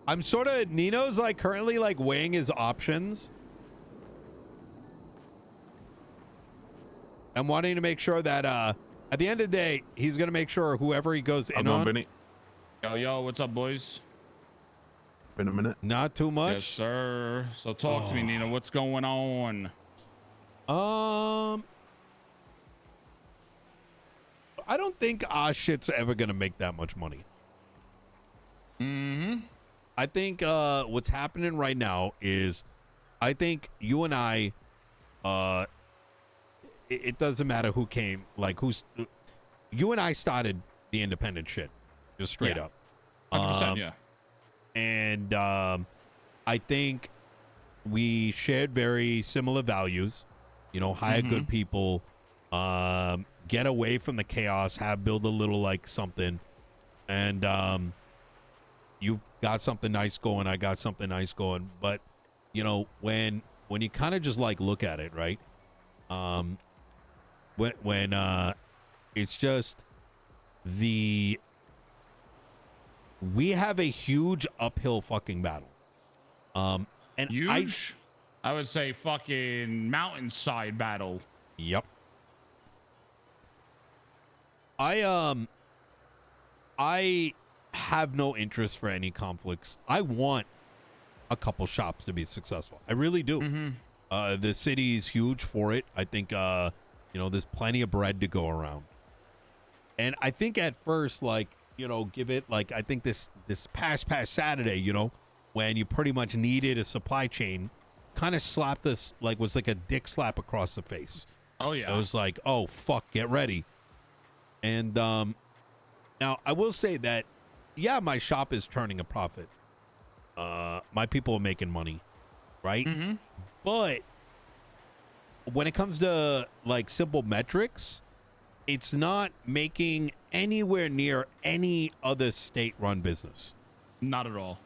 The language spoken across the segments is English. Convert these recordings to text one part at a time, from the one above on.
I'm sort of, Nino's like currently like weighing his options. I'm wanting to make sure that at the end of the day, he's going to make sure whoever he goes in on. Vinny. Yo, what's up, boys? Been a minute. Not too much. Yes, sir. So talk to me, Nino. What's going on? I don't think our shit's ever going to make that much money. Mm-hmm. I think what's happening right now is I think you and I, it doesn't matter who came, like you and I started the independent shit, just straight up. 100%, yeah. And I think we shared very similar values, you know, hire good people, get away from the chaos, build a little like something. And you got something nice going, I got something nice going. But, you know, when you kind of just like look at it, right? When it's just we have a huge uphill fucking battle. And Huge? I would say fucking mountainside battle. Yep. I have no interest for any conflicts. I want a couple shops to be successful. I really do. The city is huge for it. I think you know, there's plenty of bread to go around. And I think at first, like, you know, give it like, I think this past Saturday, you know, when you pretty much needed a supply chain, kind of slapped us, like, was like a dick slap across the face. Oh yeah. It was like, oh fuck, get ready. And now I will say that, yeah, my shop is turning a profit. My people are making money, right? But when it comes to like simple metrics, it's not making anywhere near any other state-run business. Not at all.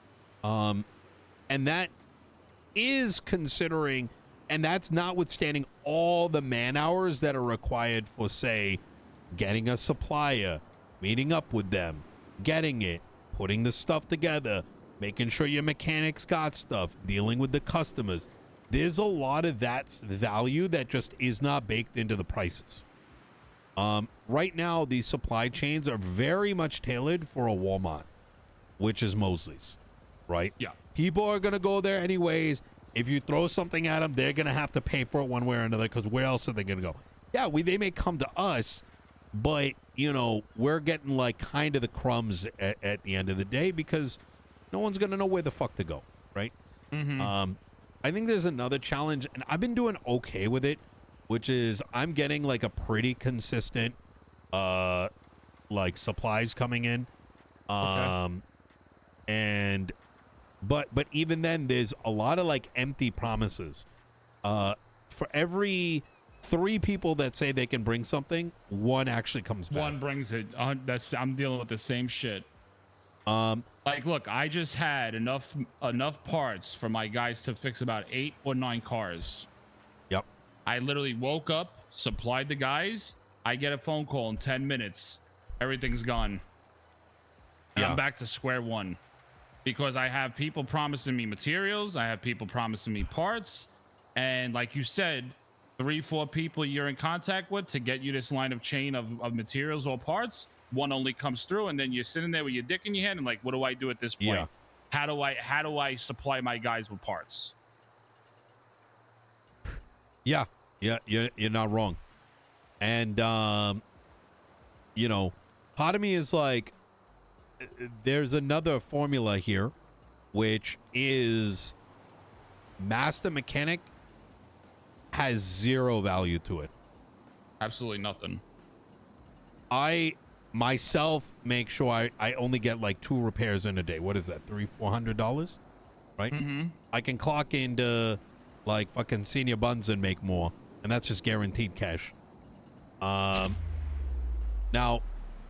And that is considering, and that's notwithstanding all the man hours that are required for, say, getting a supplier, meeting up with them, getting it, putting the stuff together, making sure your mechanics got stuff, dealing with the customers. There's a lot of that value that just is not baked into the prices. Right now, these supply chains are very much tailored for a Walmart, which is Mosley's, right? Yeah. People are going to go there anyways. If you throw something at them, they're going to have to pay for it one way or another, because where else are they going to go? Yeah, they may come to us, but, you know, we're getting like kind of the crumbs at the end of the day, because no one's going to know where the fuck to go, right? I think there's another challenge, and I've been doing okay with it, which is I'm getting like a pretty consistent like supplies coming in. And but even then there's a lot of like empty promises. For every 3 people that say they can bring something, 1 actually comes back. One brings it. I'm dealing with the same shit. Like, look, I just had enough parts for my guys to fix about 8 or 9 cars. Yep. I literally woke up, supplied the guys. I get a phone call in 10 minutes. Everything's gone. And I'm back to square one, because I have people promising me materials. I have people promising me parts. And like you said, 3-4 people you're in contact with to get you this line of chain of materials or parts. 1 only comes through, and then you're sitting there with your dick in your hand and like, what do I do at this point? Yeah. How do I supply my guys with parts? Yeah, you're not wrong. And you know, part of me is like, there's another formula here, which is master mechanic has 0 value to it. Absolutely nothing. I myself make sure I only get like 2 repairs in a day. What is that, $300-400, right? I can clock into like fucking senior buns and make more, and that's just guaranteed cash. Now,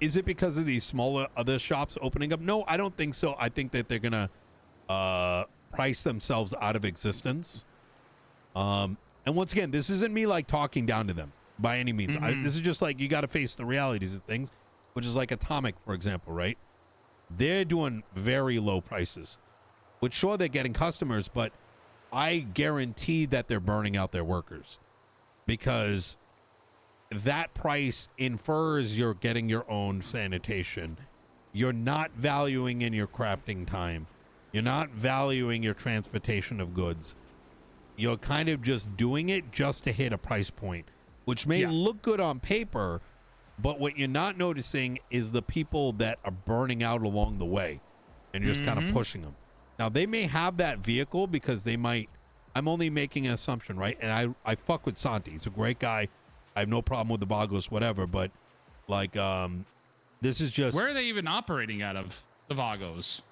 is it because of these smaller other shops opening up? No, I don't think so. I think that they're gonna price themselves out of existence. And once again, this isn't me like talking down to them by any means. This is just like, you got to face the realities of things, which is like Atomic, for example, right? They're doing very low prices. which sure they're getting customers, but I guarantee that they're burning out their workers because that price infers you're getting your own sanitation. You're not valuing in your crafting time. You're not valuing your transportation of goods. You're kind of just doing it just to hit a price point, which may look good on paper, but what you're not noticing is the people that are burning out along the way, and you're just kind of pushing them. Now, they may have that vehicle because they might, I'm only making an assumption, right? And I fuck with Santi. He's a great guy. I have no problem with the Vagos, whatever, but like, this is just. Where are they even operating out of, the Vagos?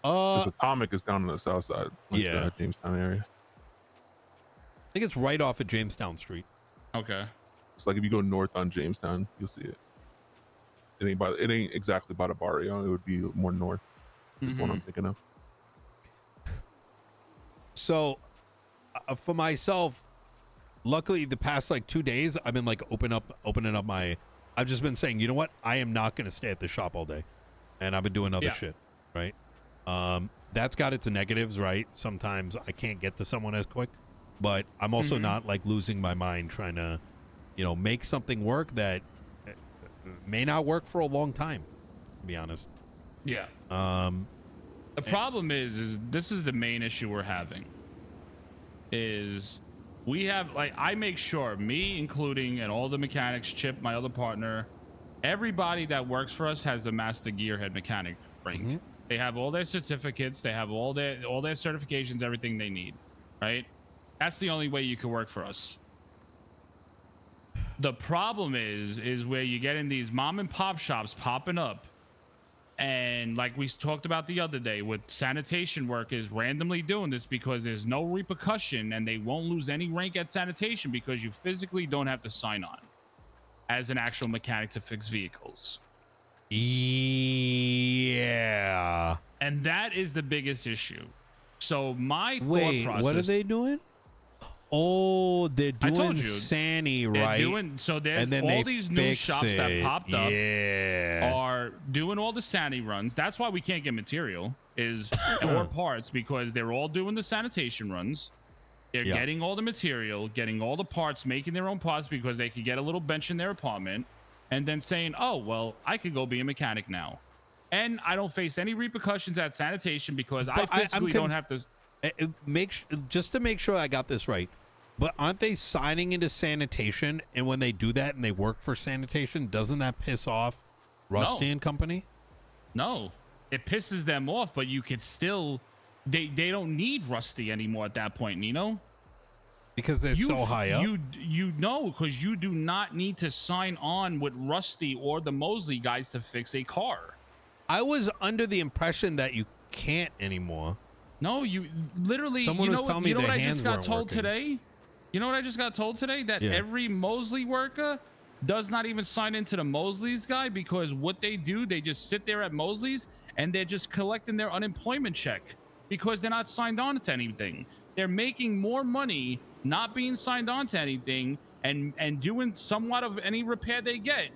This Atomic is down on the south side, like yeah, the Jamestown area. I think it's right off of Jamestown Street. Okay. It's like if you go north on Jamestown, you'll see it. It ain't exactly by the barrio. It would be more north. This one I'm thinking of. So, for myself, luckily the past like 2 days, I've been like opening up my. I've just been saying, you know what? I am not going to stay at the shop all day, and I've been doing other shit, right? That's got its negatives, right? Sometimes I can't get to someone as quick, but I'm also not like losing my mind trying to, make something work that may not work for a long time, to be honest. Yeah. The problem is this is the main issue we're having. Is we have I make sure, me including, and all the mechanics, Chip, my other partner, everybody that works for us has the master gearhead mechanic rank. They have all their certificates, they have all their certifications, everything they need, right? That's the only way you can work for us. The problem is where you get in these mom and pop shops popping up, and like we talked about the other day with sanitation workers randomly doing this because there's no repercussion and they won't lose any rank at sanitation because you physically don't have to sign on as an actual mechanic to fix vehicles. Yeah. And that is the biggest issue. So my Wait, thought process. what are they doing? Oh, they're doing told you. Sani, They're right? so there's and then all these new shops that popped up Yeah. are doing all the Sani runs. That's why we can't get material or parts, because they're all doing the sanitation runs. They're getting all the material, getting all the parts, making their own parts because they could get a little bench in their apartment, and then saying, oh, well, I could go be a mechanic now. And I don't face any repercussions at sanitation because I physically don't have to. Just to make sure I got this right, but aren't they signing into sanitation? And when they do that and they work for sanitation, doesn't that piss off Rusty and company? No, it pisses them off, but you could still, they don't need Rusty anymore at that point, Nino. Because they're so high up? You know, because you do not need to sign on with Rusty or the Mosley guys to fix a car. I was under the impression that you can't anymore. No, you literally, Someone was telling me what their I hands just got weren't told working. today? You know what I just got told today? That every Mosley worker does not even sign into the Mosley's guy, because what they do, they just sit there at Mosley's and they're just collecting their unemployment check because they're not signed on to anything. They're making more money not being signed on to anything and doing somewhat of any repair they get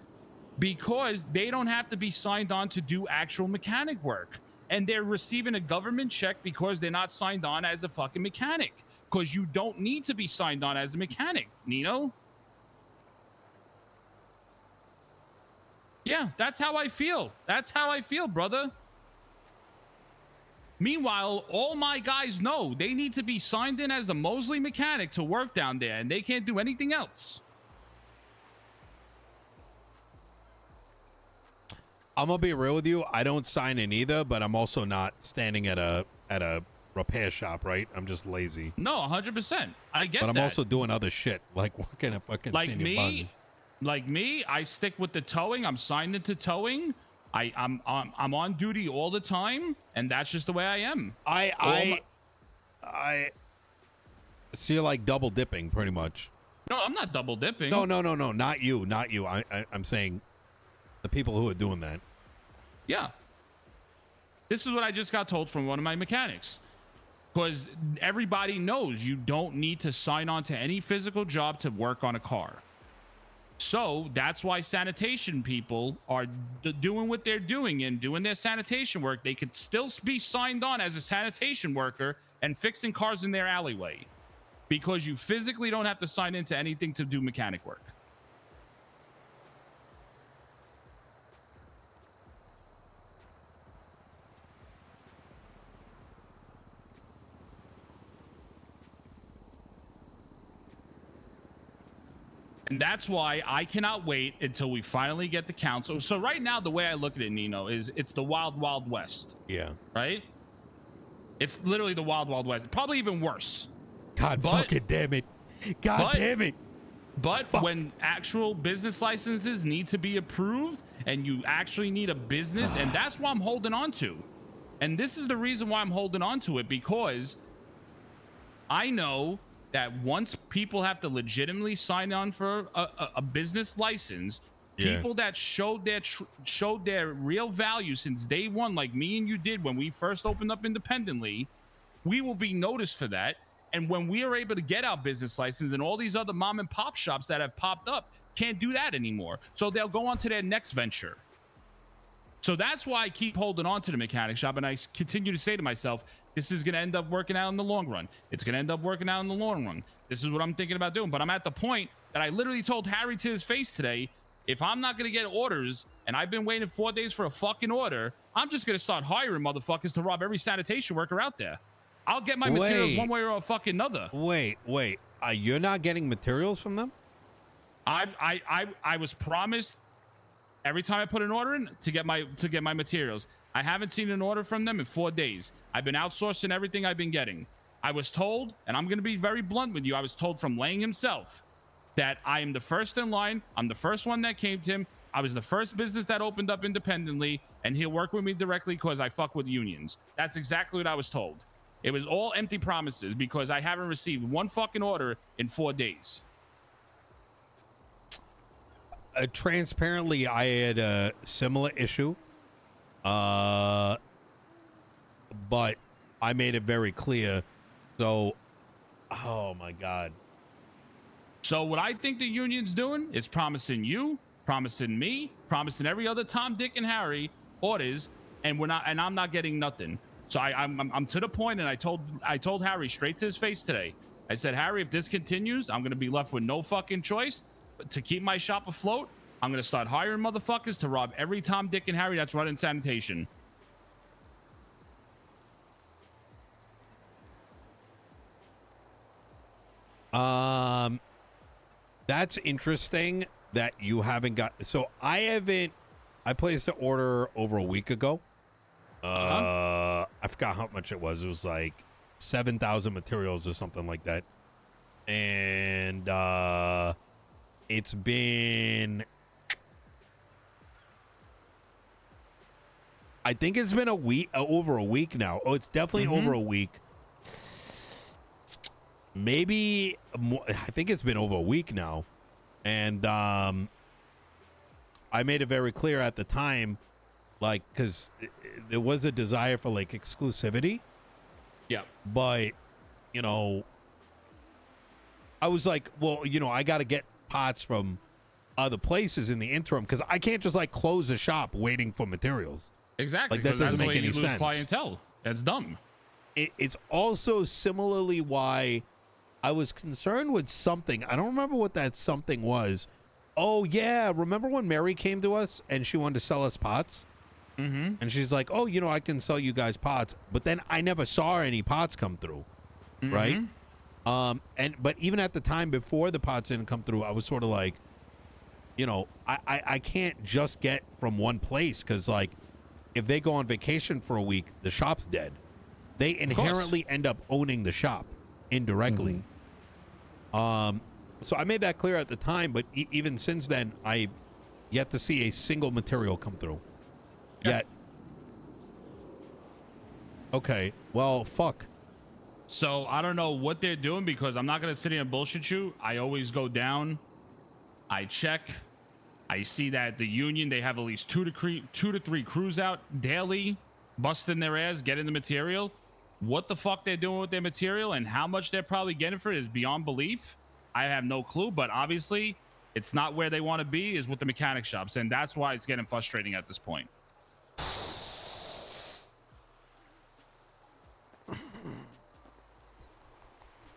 because they don't have to be signed on to do actual mechanic work. And they're receiving a government check because they're not signed on as a fucking mechanic. Because you don't need to be signed on as a mechanic, Nino. Yeah, that's how I feel. That's how I feel, brother. Meanwhile, all my guys know they need to be signed in as a Mosley mechanic to work down there, and they can't do anything else. I'm gonna be real with you. I don't sign in either, but I'm also not standing at a repair shop, right? I'm just lazy. No, 100%. I get that. But I'm also doing other shit, like working at fucking senior buns. Like me, I stick with the towing. I'm signed into towing. I'm on duty all the time, and that's just the way I am. I so you're like double dipping, pretty much. No, I'm not double dipping. No, not you. I'm saying the people who are doing that. Yeah. This is what I just got told from one of my mechanics. Because everybody knows you don't need to sign on to any physical job to work on a car. So that's why sanitation people are doing what they're doing and doing their sanitation work. They could still be signed on as a sanitation worker and fixing cars in their alleyway because you physically don't have to sign into anything to do mechanic work. And that's why I cannot wait until we finally get the council. So right now, the way I look at it, Nino, is it's the wild, wild west. Yeah. Right? It's literally the wild, wild west. Probably even worse. God fucking damn it. God damn it. But when actual business licenses need to be approved and you actually need a business, and that's why I'm holding on to. And this is the reason why I'm holding on to it, because I know that once people have to legitimately sign on for a business license, people that showed their real value since day one, like me and you did when we first opened up independently, we will be noticed for that. And when we are able to get our business license, and all these other mom and pop shops that have popped up can't do that anymore, so they'll go on to their next venture. So that's why I keep holding on to the mechanic shop, and I continue to say to myself, this is going to end up working out in the long run. It's going to end up working out in the long run. This is what I'm thinking about doing. But I'm at the point that I literally told Harry to his face today, if I'm not going to get orders, and I've been waiting 4 days for a fucking order, I'm just going to start hiring motherfuckers to rob every sanitation worker out there. I'll get my materials one way or a fucking another. Wait. You're not getting materials from them? I was promised every time I put an order in to get my materials. I haven't seen an order from them in 4 days. I've been outsourcing everything I've been getting. I was told, and I'm going to be very blunt with you, I was told from Lang himself that I am the first in line. I'm the first one that came to him. I was the first business that opened up independently, and he'll work with me directly because I fuck with unions. That's exactly what I was told. It was all empty promises because I haven't received one fucking order in 4 days. Transparently, I had a similar issue, but I made it very clear. So, oh my God. So what I think the union's doing is promising you, promising me, promising every other Tom, Dick, and Harry orders, and I'm not getting nothing. So I'm to the point, and I told Harry straight to his face today. I said, Harry, if this continues, I'm gonna be left with no fucking choice but to keep my shop afloat. I'm gonna start hiring motherfuckers to rob every Tom, Dick, and Harry that's running sanitation. That's interesting that you haven't got. So I placed an order over a week ago. I forgot how much it was. It was like 7,000 materials or something like that. And it's been, I think it's been a week, over a week now. Oh, it's definitely over a week. Maybe more, I think it's been over a week now. And I made it very clear at the time, like, because there was a desire for like exclusivity. Yeah. But, you know, I was like, well, you know, I got to get pots from other places in the interim because I can't just like close the shop waiting for materials. Exactly. Like that doesn't make any sense. Clientele. That's dumb. It's also similarly why I was concerned with something. I don't remember what that something was. Oh, yeah. Remember when Mary came to us and she wanted to sell us pots? Mm-hmm. And she's like, oh, you know, I can sell you guys pots. But then I never saw any pots come through. Mm-hmm. Right? But even at the time before the pots didn't come through, I was sort of like, you know, I can't just get from one place because, like, if they go on vacation for a week, the shop's dead. They inherently end up owning the shop indirectly. Mm-hmm. So I made that clear at the time, but even since then, I've yet to see a single material come through. Yet. Okay. Well, fuck. So I don't know what they're doing because I'm not going to sit here and bullshit you. I always go down. I check. I see that the union, they have at least two to three crews out daily, busting their ass, getting the material. What the fuck they're doing with their material and how much they're probably getting for it is beyond belief. I have no clue, but obviously It's not where they want to be is with the mechanic shops, and that's why it's getting frustrating at this point.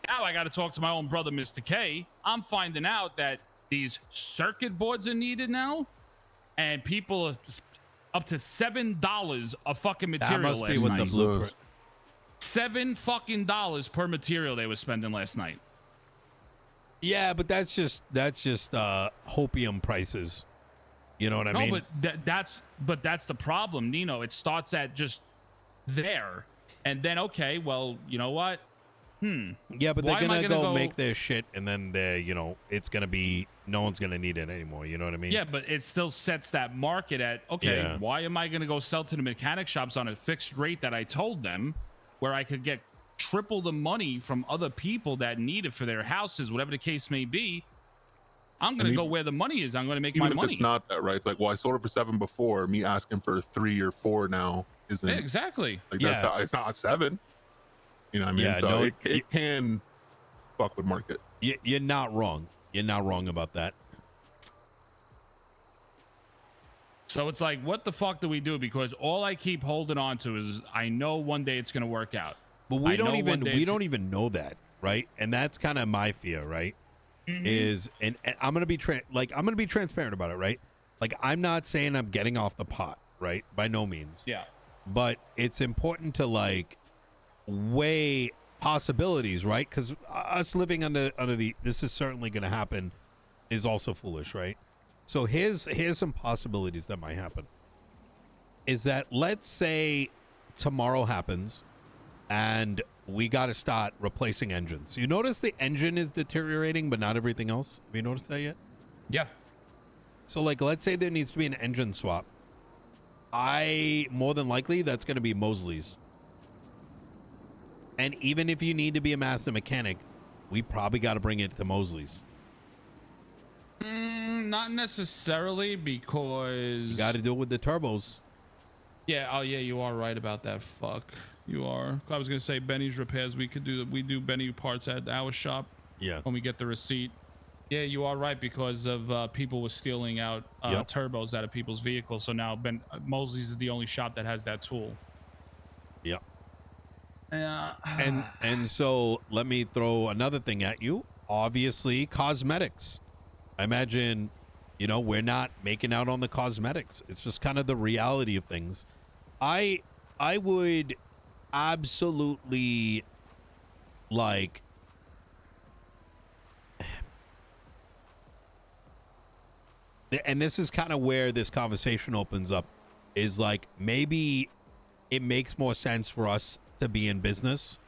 Now I got to talk to my own brother, Mr. K. I'm finding out that these circuit boards are needed now, and people are up to $7 a fucking material. That must be with the blueprint. $7 fucking per material they were spending last night. Yeah, but that's just hopium prices. You know what I mean? No, but that's the problem, Nino. It starts at just there, and then okay, well, you know what? Yeah, but they're gonna go make their shit, and then it's gonna be no one's gonna need it anymore. You know what I mean? Yeah, but it still sets that market at okay. Yeah. Why am I gonna go sell to the mechanic shops on a fixed rate that I told them, where I could get triple the money from other people that need it for their houses, whatever the case may be? I'm gonna go where the money is. I'm gonna make my money. Even if it's not that, right? It's like, well, I sold it for 7 before. Me asking for 3 or 4 now isn't exactly. Like that's not, it's not 7. You know what I mean? Yeah, so no, it can fuck with market. You're not wrong. You're not wrong about that. So it's like, what the fuck do we do? Because all I keep holding on to is I know one day it's gonna work out. But we don't even know that, right? And that's kind of my fear, right? Mm-hmm. And I'm gonna be transparent about it, right? Like, I'm not saying I'm getting off the pot, right? By no means. Yeah. But it's important to weigh possibilities, right? Because us living under the this is certainly going to happen is also foolish, right? So here's some possibilities that might happen. Is that, let's say tomorrow happens and we got to start replacing engines. You notice the engine is deteriorating, but not everything else. Have you noticed that yet? Yeah. So let's say there needs to be an engine swap. More than likely that's going to be Mosley's. And even if you need to be a master mechanic, we probably got to bring it to Mosley's. Not necessarily, because you got to do it with the turbos. Yeah. Oh, yeah. You are right about that. Fuck. You are. I was gonna say Benny's repairs. We do Benny parts at our shop. Yeah. When we get the receipt. Yeah, you are right, because of people were stealing out turbos out of people's vehicles. So now Mosley's is the only shop that has that tool. Yeah. And so let me throw another thing at you. Obviously, cosmetics. I imagine, we're not making out on the cosmetics. It's just kind of the reality of things. I would absolutely and this is kind of where this conversation opens up, is maybe it makes more sense for us to be in business.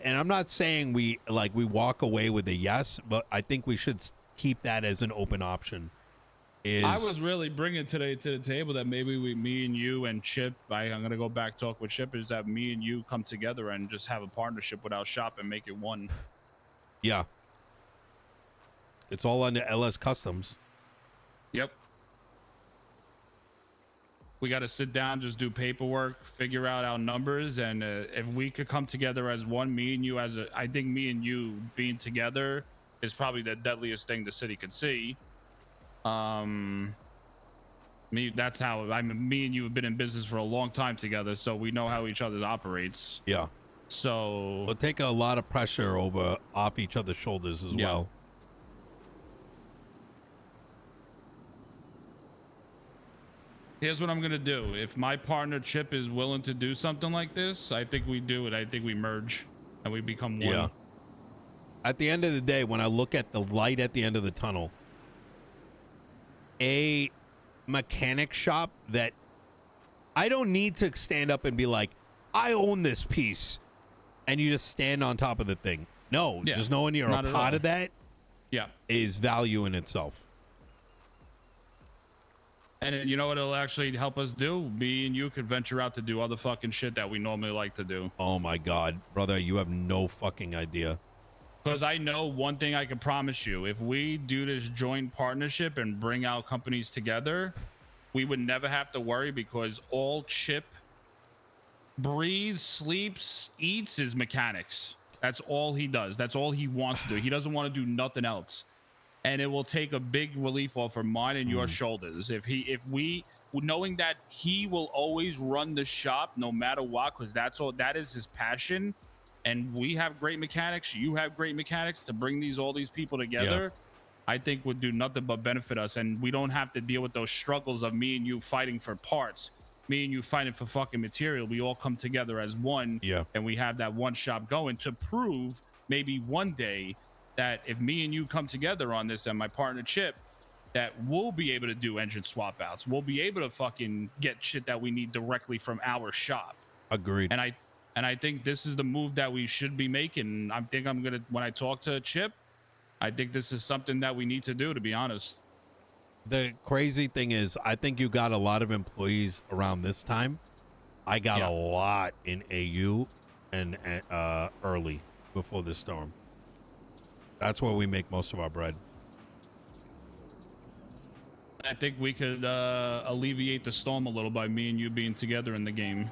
And I'm not saying we walk away with a yes, but I think we should keep that as an open option. I was really bringing today to the table that maybe me and you and Chip, I'm going to go back talk with Chip, is that me and you come together and just have a partnership with our shop and make it one. Yeah. It's all under LS Customs. Yep. We got to sit down, just do paperwork, figure out our numbers, and if we could come together as one, me and you I think me and you being together is probably the deadliest thing the city could see. That's how me and you have been in business for a long time together, so we know how each other operates. Yeah. So we'll take a lot of pressure off each other's shoulders as well. Here's what I'm gonna do. If my partner Chip is willing to do something like this, I think we do it. I think we merge and we become one. Yeah. At the end of the day, when I look at the light at the end of the tunnel, a mechanic shop that I don't need to stand up and be like, I own this piece, and you just stand on top of the thing. No, just knowing you're a part of that is value in itself. And you know what it'll actually help us do? Me and you could venture out to do other fucking shit that we normally like to do. Oh my God, brother, you have no fucking idea. Because I know one thing I can promise you. If we do this joint partnership and bring our companies together, we would never have to worry, because all Chip breathes, sleeps, eats is mechanics. That's all he does. That's all he wants to do. He doesn't want to do nothing else. and it will take a big relief off of mine and your shoulders. If we knowing that he will always run the shop no matter what, because that is his passion, and we have great mechanics, you have great mechanics to bring all these people together. I think would do nothing but benefit us, and we don't have to deal with those struggles of me and you fighting for parts, me and you fighting for fucking material. We all come together as one, and we have that one shop going to prove maybe one day that if me and you come together on this and my partner Chip, that we'll be able to do engine swap outs. We'll be able to fucking get shit that we need directly from our shop. Agreed. And I think this is the move that we should be making. I think I'm gonna, when I talk to Chip, I think this is something that we need to do, to be honest. The crazy thing is, I think you got a lot of employees around this time. I got a lot in AU and early before the storm. That's where we make most of our bread. I think we could alleviate the storm a little by me and you being together in the game.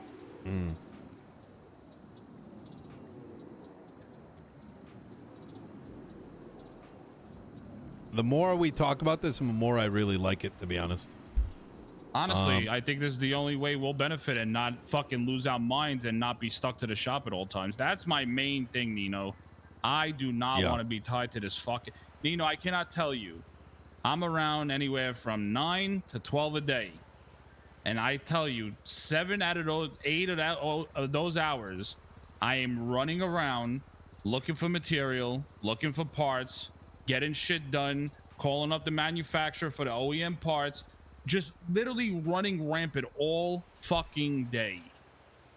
The more we talk about this, the more I really like it, to be honest. Honestly, I think this is the only way we'll benefit and not fucking lose our minds and not be stuck to the shop at all times. That's my main thing, Nino. I do not want to be tied to this fucking... Nino, I cannot tell you. I'm around anywhere from 9 to 12 a day. And I tell you, 7 out of those 8 of those hours, I am running around looking for material, looking for parts, getting shit done, calling up the manufacturer for the OEM parts, just literally running rampant all fucking day.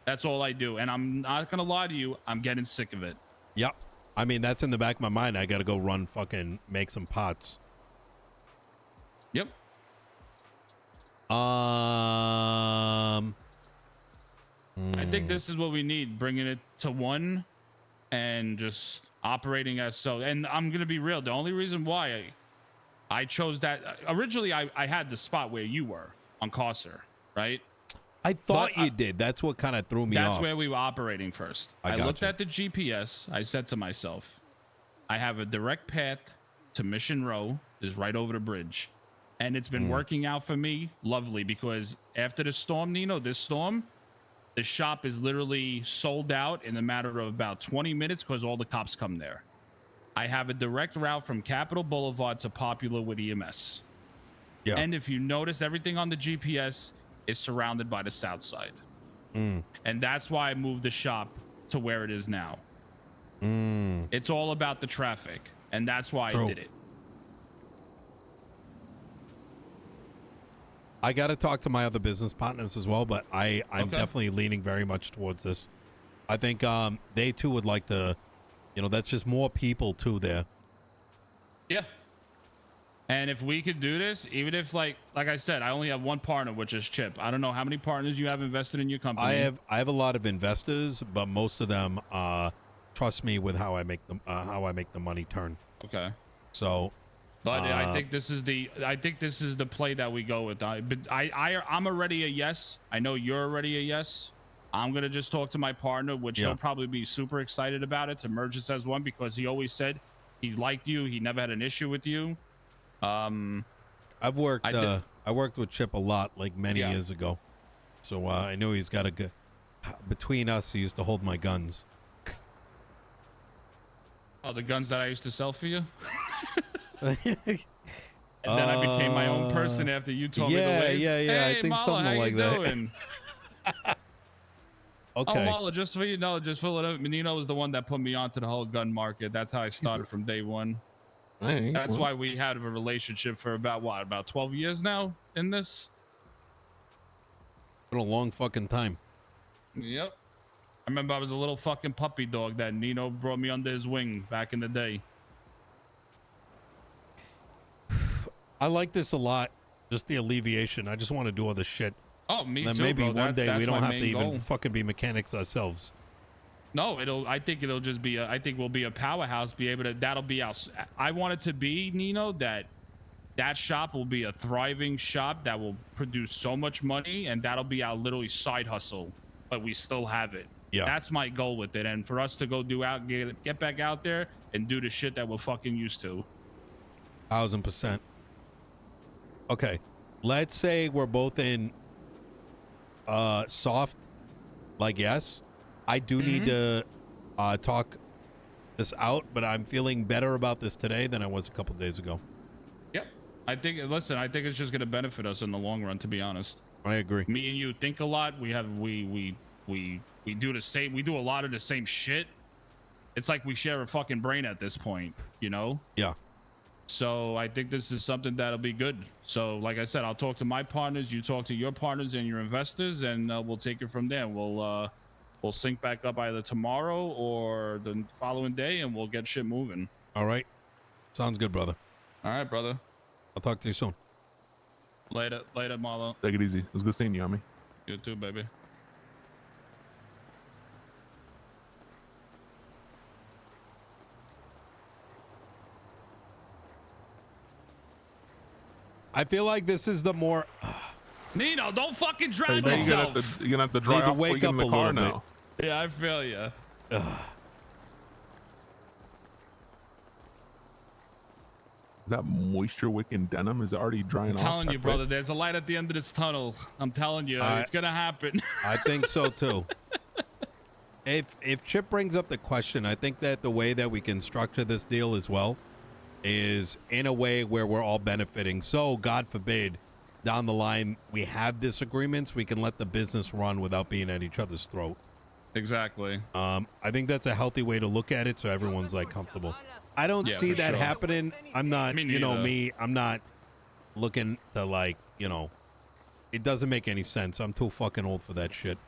That's all I do. And I'm not going to lie to you, I'm getting sick of it. Yep. I mean, that's in the back of my mind. I got to go run fucking make some pots. Yep. I think this is what we need, bringing it to one and just operating as so. And I'm going to be real. The only reason why I chose that, originally I had the spot where you were on Corsair, right? I thought you did. That's what kind of threw me off. That's where we were operating first. I looked at the GPS. I said to myself, I have a direct path to Mission Row is right over the bridge. And it's been working out for me lovely, because after the storm, Nino, this storm, the shop is literally sold out in a matter of about 20 minutes because all the cops come there. I have a direct route from Capitol Boulevard to Popular with EMS. Yeah. And if you notice, everything on the GPS is surrounded by the south side. And that's why I moved the shop to where it is now. It's all about the traffic, and that's why I did it. I got to talk to my other business partners as well, but I'm definitely leaning very much towards this. I think they too would like to, that's just more people too there. Yeah. And if we could do this, even if like I said, I only have one partner, which is Chip. I don't know how many partners you have invested in your company. I have a lot of investors, but most of them trust me with how I make the money turn. Okay. So, but I think this is the play that we go with. I'm already a yes. I know you're already a yes. I'm gonna just talk to my partner, which he'll probably be super excited about it, to merge us as one, because he always said he liked you. He never had an issue with you. I worked with Chip a lot, like many years ago, so I know he's got a good. Between us, he used to hold my guns. Oh, the guns that I used to sell for you. And then I became my own person after you told me the ways. Yeah. Hey, I think Mala, something how like you that. Doing? Okay. Oh, Mala, just so you know, Nino was the one that put me onto the whole gun market. That's how I started from day one. That's why we had a relationship for about 12 years now in this. Been a long fucking time. Yep. I remember I was a little fucking puppy dog that Nino brought me under his wing back in the day. I like this a lot. Just the alleviation. I just want to do all this shit. Oh, me then too, maybe bro. one day we don't have to even goal. fucking be mechanics ourselves. No, I think it'll just be I think we'll be a powerhouse, that'll be our, I want it to be, Nino, that shop will be a thriving shop that will produce so much money, and that'll be our literally side hustle, but we still have it. Yeah. That's my goal with it. And for us to go get back out there and do the shit that we're fucking used to. 1,000%. Okay, let's say we're both in soft, like yes. I do need to talk this out, but I'm feeling better about this today than I was a couple days ago. Yep. I think it's just gonna benefit us in the long run, to be honest. I agree. Me and you think a lot. We do the same. We do a lot of the same shit. It's like we share a fucking brain at this point, you know? Yeah. So I think this is something that'll be good. So like I said, I'll talk to my partners, you talk to your partners and your investors, and we'll take it from there. We'll sync back up either tomorrow or the following day, and we'll get shit moving. All right. Sounds good, brother. All right, brother. I'll talk to you soon. Later, Marlo. Take it easy. It was good seeing you, homie. You too, baby. I feel like this is the more. Nino, don't fucking drown Hey, yourself. you're gonna have to drive Need to off before you wake get up in the a car little now. Yeah, I feel you. Is that moisture wicking denim is already drying I'm off? telling you, that brother, quick? there's a light at the end of this tunnel. I'm telling you, it's gonna happen. I think so too. If Chip brings up the question, I think that the way that we can structure this deal as well is in a way where we're all benefiting. So God forbid, down the line we have disagreements, we can let the business run without being at each other's throat. Exactly. I think that's a healthy way to look at it, so everyone's like comfortable. I don't see for that sure. happening. I'm not, Me you know neither. me, I'm not looking to like, it doesn't make any sense. I'm too fucking old for that shit.